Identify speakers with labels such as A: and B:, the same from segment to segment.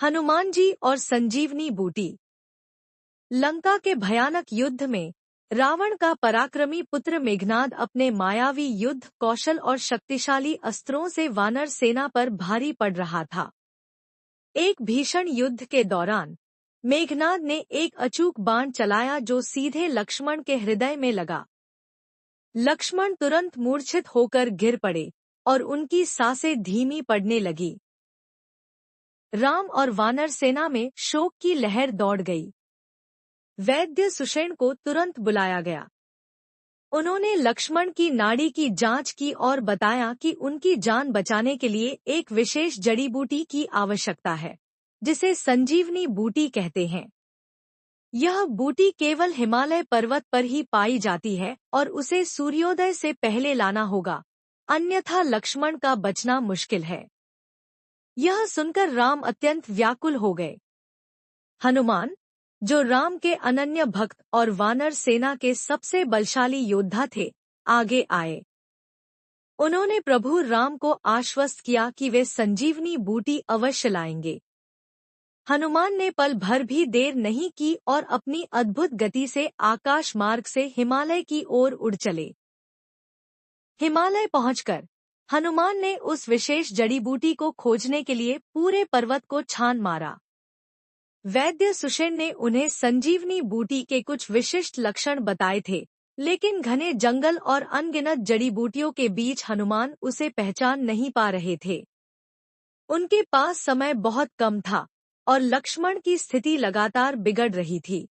A: हनुमान जी और संजीवनी बूटी। लंका के भयानक युद्ध में रावण का पराक्रमी पुत्र मेघनाद अपने मायावी युद्ध कौशल और शक्तिशाली अस्त्रों से वानर सेना पर भारी पड़ रहा था। एक भीषण युद्ध के दौरान मेघनाद ने एक अचूक बाण चलाया जो सीधे लक्ष्मण के हृदय में लगा। लक्ष्मण तुरंत मूर्छित होकर गिर पड़े और उनकी सांसें धीमी पड़ने लगी। राम और वानर सेना में शोक की लहर दौड़ गई। वैद्य सुषेण को तुरंत बुलाया गया। उन्होंने लक्ष्मण की नाड़ी की जांच की और बताया कि उनकी जान बचाने के लिए एक विशेष जड़ी बूटी की आवश्यकता है, जिसे संजीवनी बूटी कहते हैं। यह बूटी केवल हिमालय पर्वत पर ही पाई जाती है और उसे सूर्योदय से पहले लाना होगा, अन्यथा लक्ष्मण का बचना मुश्किल है। यह सुनकर राम अत्यंत व्याकुल हो गए। हनुमान, जो राम के अनन्य भक्त और वानर सेना के सबसे बलशाली योद्धा थे, आगे आए। उन्होंने प्रभु राम को आश्वस्त किया कि वे संजीवनी बूटी अवश्य लाएंगे। हनुमान ने पल भर भी देर नहीं की और अपनी अद्भुत गति से आकाश मार्ग से हिमालय की ओर उड़ चले। हिमालय पहुंचकर हनुमान ने उस विशेष जड़ी बूटी को खोजने के लिए पूरे पर्वत को छान मारा। वैद्य सुषेण ने उन्हें संजीवनी बूटी के कुछ विशिष्ट लक्षण बताए थे, लेकिन घने जंगल और अनगिनत जड़ी बूटियों के बीच हनुमान उसे पहचान नहीं पा रहे थे। उनके पास समय बहुत कम था और लक्ष्मण की स्थिति लगातार बिगड़ रही थी।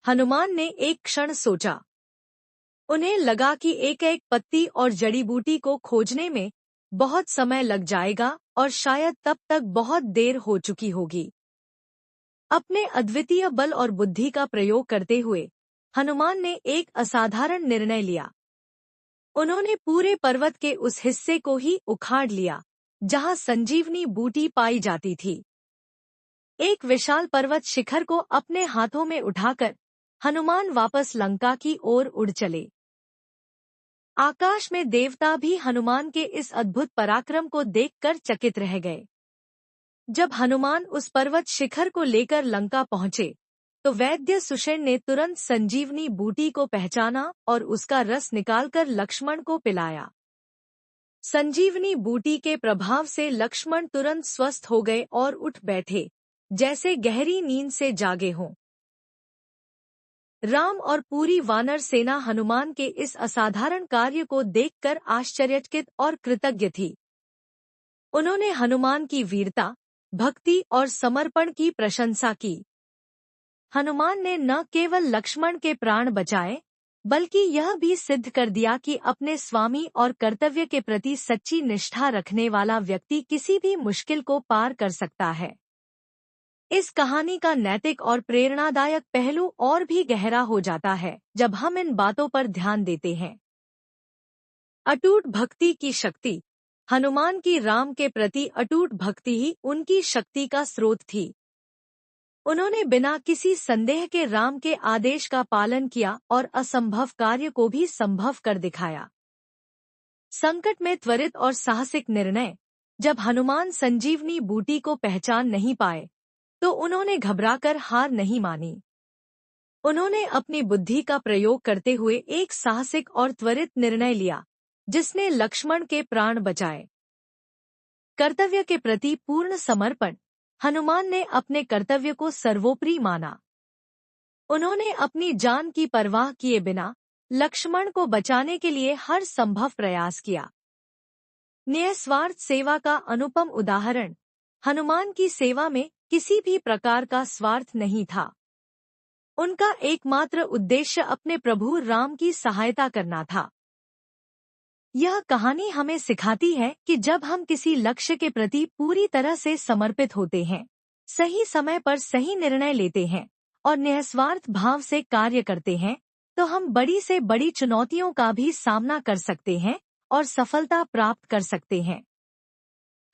A: हनुमान ने एक क्षण सोचा। उन्हें लगा कि एक एक पत्ती और जड़ी बूटी को खोजने में बहुत समय लग जाएगा और शायद तब तक बहुत देर हो चुकी होगी। अपने अद्वितीय बल और बुद्धि का प्रयोग करते हुए हनुमान ने एक असाधारण निर्णय लिया। उन्होंने पूरे पर्वत के उस हिस्से को ही उखाड़ लिया जहां संजीवनी बूटी पाई जाती थी। एक विशाल पर्वत शिखर को अपने हाथों में उठाकर हनुमान वापस लंका की ओर उड़ चले। आकाश में देवता भी हनुमान के इस अद्भुत पराक्रम को देखकर चकित रह गए। जब हनुमान उस पर्वत शिखर को लेकर लंका पहुंचे, तो वैद्य सुषेण ने तुरंत संजीवनी बूटी को पहचाना और उसका रस निकालकर लक्ष्मण को पिलाया। संजीवनी बूटी के प्रभाव से लक्ष्मण तुरंत स्वस्थ हो गए और उठ बैठे, जैसे गहरी नींद से जागे हों। राम और पूरी वानर सेना हनुमान के इस असाधारण कार्य को देखकर आश्चर्यचकित और कृतज्ञ थी। उन्होंने हनुमान की वीरता, भक्ति और समर्पण की प्रशंसा की। हनुमान ने न केवल लक्ष्मण के प्राण बचाए, बल्कि यह भी सिद्ध कर दिया कि अपने स्वामी और कर्तव्य के प्रति सच्ची निष्ठा रखने वाला व्यक्ति किसी भी मुश्किल को पार कर सकता है। इस कहानी का नैतिक और प्रेरणादायक पहलू और भी गहरा हो जाता है जब हम इन बातों पर ध्यान देते हैं। अटूट भक्ति की शक्ति। हनुमान की राम के प्रति अटूट भक्ति ही उनकी शक्ति का स्रोत थी। उन्होंने बिना किसी संदेह के राम के आदेश का पालन किया और असंभव कार्य को भी संभव कर दिखाया। संकट में त्वरित और साहसिक निर्णय। जब हनुमान संजीवनी बूटी को पहचान नहीं पाए, तो उन्होंने घबराकर हार नहीं मानी। उन्होंने अपनी बुद्धि का प्रयोग करते हुए एक साहसिक और त्वरित निर्णय लिया, जिसने लक्ष्मण के प्राण बचाए। कर्तव्य के प्रति पूर्ण समर्पण। हनुमान ने अपने कर्तव्य को सर्वोपरि माना। उन्होंने अपनी जान की परवाह किए बिना लक्ष्मण को बचाने के लिए हर संभव प्रयास किया। निस्वार्थ सेवा का अनुपम उदाहरण। हनुमान की सेवा में किसी भी प्रकार का स्वार्थ नहीं था। उनका एकमात्र उद्देश्य अपने प्रभु राम की सहायता करना था। यह कहानी हमें सिखाती है कि जब हम किसी लक्ष्य के प्रति पूरी तरह से समर्पित होते हैं, सही समय पर सही निर्णय लेते हैं और निस्वार्थ भाव से कार्य करते हैं, तो हम बड़ी से बड़ी चुनौतियों का भी सामना कर सकते हैं और सफलता प्राप्त कर सकते हैं।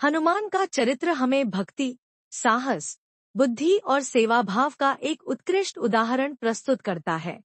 A: हनुमान का चरित्र हमें भक्ति, साहस, बुद्धि और सेवाभाव का एक उत्कृष्ट उदाहरण प्रस्तुत करता है।